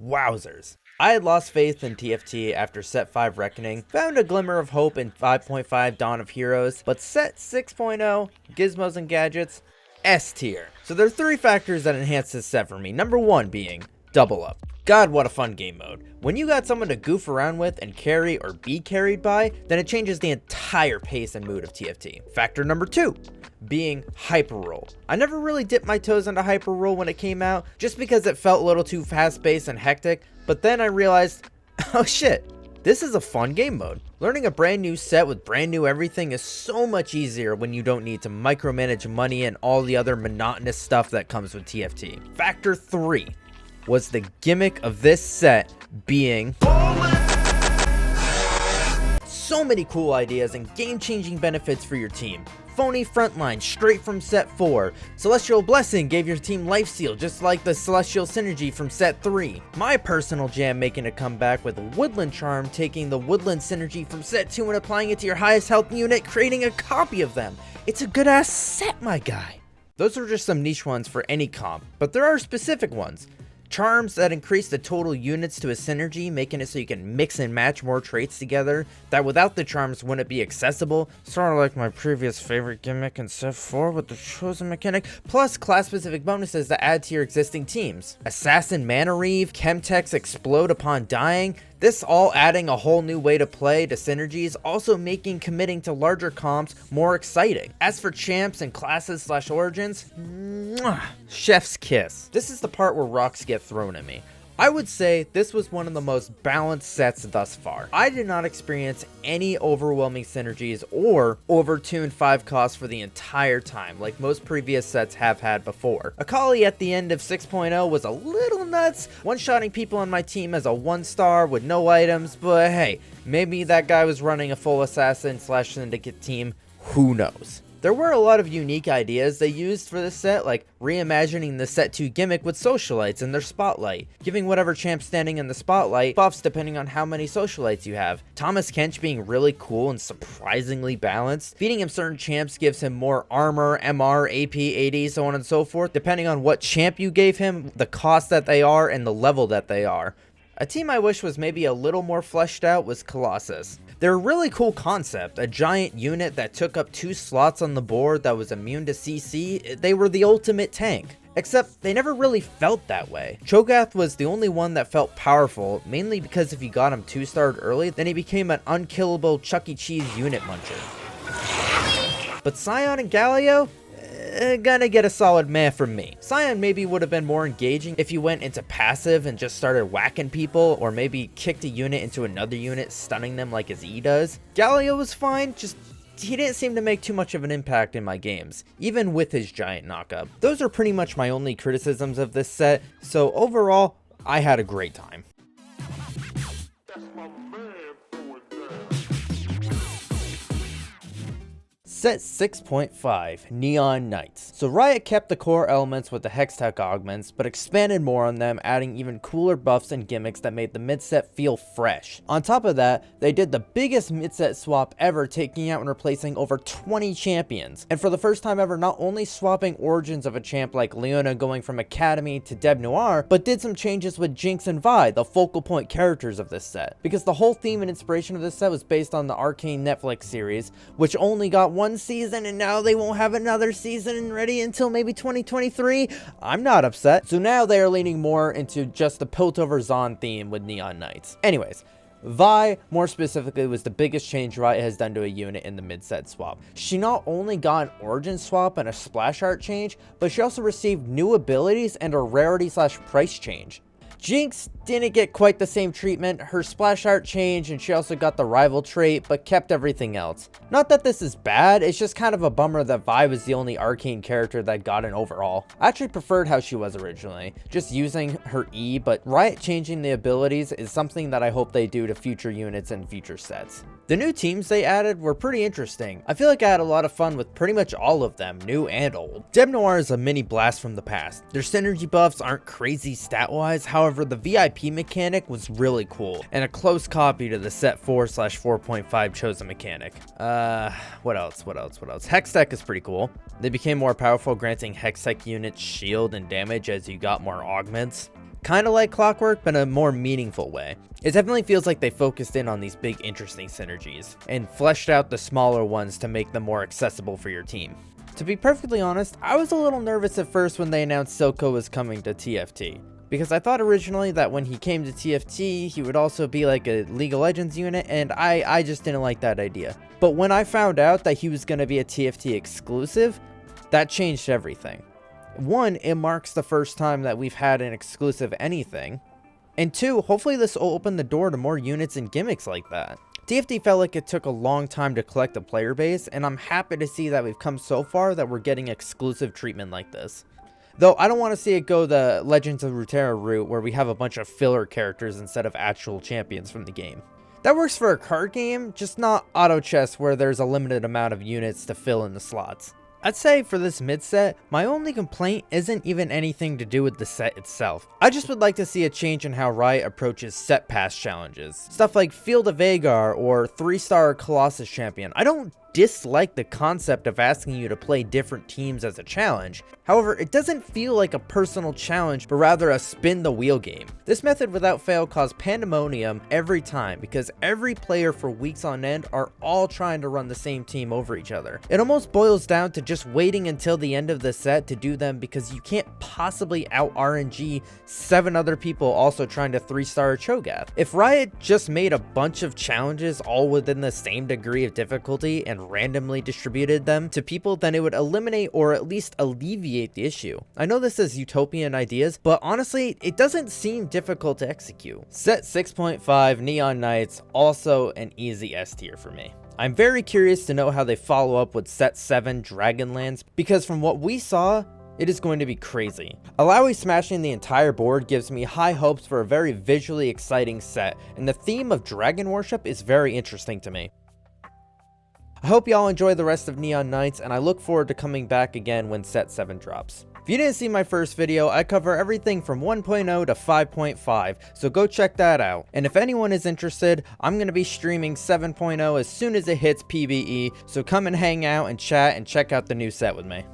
Wowzers. I had lost faith in TFT after Set 5 Reckoning, found a glimmer of hope in 5.5 Dawn of Heroes, but Set 6.0, Gizmos and Gadgets, S tier. So there are 3 factors that enhance this set for me. Number 1 being Double Up. God, what a fun game mode. When you got someone to goof around with and carry or be carried by, then it changes the entire pace and mood of TFT. Factor number 2 being Hyper Roll. I never really dipped my toes into Hyper Roll when it came out, just because it felt a little too fast paced and hectic, but then I realized, oh shit, this is a fun game mode. Learning a brand new set with brand new everything is so much easier when you don't need to micromanage money and all the other monotonous stuff that comes with TFT. Factor 3 was the gimmick of this set being so many cool ideas and game-changing benefits for your team. Phony frontline straight from Set 4. Celestial Blessing gave your team life steal just like the Celestial Synergy from Set 3. My personal jam making a comeback with Woodland Charm, taking the Woodland Synergy from Set 2 and applying it to your highest health unit, creating a copy of them. It's a good ass set, my guy. Those are just some niche ones for any comp, but there are specific ones. Charms that increase the total units to a synergy, making it so you can mix and match more traits together that without the charms wouldn't be accessible, sort of like my previous favorite gimmick in Set 4 with the chosen mechanic, plus class specific bonuses that add to your existing teams. Assassin Mana Reeve, Chemtex Explode upon dying, this all adding a whole new way to play to synergies, also making committing to larger comps more exciting. As for champs and classes / origins, chef's kiss. This is the part where rocks get thrown at me. I would say this was one of the most balanced sets thus far. I did not experience any overwhelming synergies or overtuned 5 costs for the entire time, like most previous sets have had before. Akali at the end of 6.0 was a little nuts, one-shotting people on my team as a 1-star with no items, but hey, maybe that guy was running a full assassin / syndicate team, who knows. There were a lot of unique ideas they used for this set, like reimagining the Set 2 gimmick with socialites in their spotlight, giving whatever champ standing in the spotlight buffs depending on how many socialites you have. Thomas Kench being really cool and surprisingly balanced. Beating him certain champs gives him more armor, MR, AP, AD, so on and so forth, depending on what champ you gave him, the cost that they are, and the level that they are. A team I wish was maybe a little more fleshed out was Colossus. They're a really cool concept, a giant unit that took up 2 slots on the board that was immune to CC. They were the ultimate tank. Except they never really felt that way. Cho'Gath was the only one that felt powerful, mainly because if you got him 2-starred early, then he became an unkillable Chuck E. Cheese unit muncher. But Sion and Galio? Gonna get a solid meh from me. Sion maybe would have been more engaging if you went into passive and just started whacking people, or maybe kicked a unit into another unit, stunning them like his E does. Galio was fine, just he didn't seem to make too much of an impact in my games, even with his giant knockup. Those are pretty much my only criticisms of this set, so overall, I had a great time. Set 6.5, Neon Knights. So Riot kept the core elements with the Hextech augments, but expanded more on them, adding even cooler buffs and gimmicks that made the mid-set feel fresh. On top of that, they did the biggest mid-set swap ever, taking out and replacing over 20 champions. And for the first time ever, not only swapping origins of a champ like Leona going from Academy to Deb Noir, but did some changes with Jinx and Vi, the focal point characters of this set. Because the whole theme and inspiration of this set was based on the Arcane Netflix series, which only got 1 season and now they won't have another season ready until maybe 2023. I'm not upset. So now they are leaning more into just the Piltover Zon theme with Neon Knights. Anyways, Vi, more specifically, was the biggest change Riot has done to a unit in the mid-set swap. She not only got an origin swap and a splash art change, but she also received new abilities and a rarity / price change. Jinx didn't get quite the same treatment, her splash art changed and she also got the rival trait, but kept everything else. Not that this is bad, it's just kind of a bummer that Vi was the only arcane character that got an overall. I actually preferred how she was originally, just using her E, but Riot changing the abilities is something that I hope they do to future units and future sets. The new teams they added were pretty interesting. I feel like I had a lot of fun with pretty much all of them, new and old. Deb Noir is a mini blast from the past. Their synergy buffs aren't crazy stat-wise, however the VIP mechanic was really cool, and a close copy to the Set 4 / 4.5 chosen mechanic. What else? Hextech is pretty cool. They became more powerful, granting Hextech units shield and damage as you got more augments. Kinda like Clockwork, but in a more meaningful way. It definitely feels like they focused in on these big interesting synergies, and fleshed out the smaller ones to make them more accessible for your team. To be perfectly honest, I was a little nervous at first when they announced Silco was coming to TFT. Because I thought originally that when he came to TFT, he would also be like a League of Legends unit, and I just didn't like that idea. But when I found out that he was going to be a TFT exclusive, that changed everything. One, it marks the first time that we've had an exclusive anything. And two, hopefully this will open the door to more units and gimmicks like that. TFT felt like it took a long time to collect a player base, and I'm happy to see that we've come so far that we're getting exclusive treatment like this. Though I don't want to see it go the Legends of Runeterra route where we have a bunch of filler characters instead of actual champions from the game. That works for a card game, just not auto chess where there's a limited amount of units to fill in the slots. I'd say for this mid set, my only complaint isn't even anything to do with the set itself. I just would like to see a change in how Riot approaches set pass challenges. Stuff like Field of Vagar or 3-star Colossus champion. I don't dislike the concept of asking you to play different teams as a challenge. However, it doesn't feel like a personal challenge, but rather a spin the wheel game. This method without fail caused pandemonium every time because every player for weeks on end are all trying to run the same team over each other. It almost boils down to just waiting until the end of the set to do them because you can't possibly out RNG 7 other people also trying to 3-star Cho'Gath. If Riot just made a bunch of challenges all within the same degree of difficulty and randomly distributed them to people, then it would eliminate or at least alleviate the issue. I know this is utopian ideas, but honestly, it doesn't seem difficult to execute. Set 6.5 Neon Knights, also an easy S tier for me. I'm very curious to know how they follow up with Set 7 Dragonlands, because from what we saw, it is going to be crazy. Alawi smashing the entire board gives me high hopes for a very visually exciting set, and the theme of dragon worship is very interesting to me. I hope y'all enjoy the rest of Neon Knights, and I look forward to coming back again when Set 7 drops. If you didn't see my first video, I cover everything from 1.0 to 5.5, so go check that out. And if anyone is interested, I'm going to be streaming 7.0 as soon as it hits PBE, so come and hang out and chat and check out the new set with me.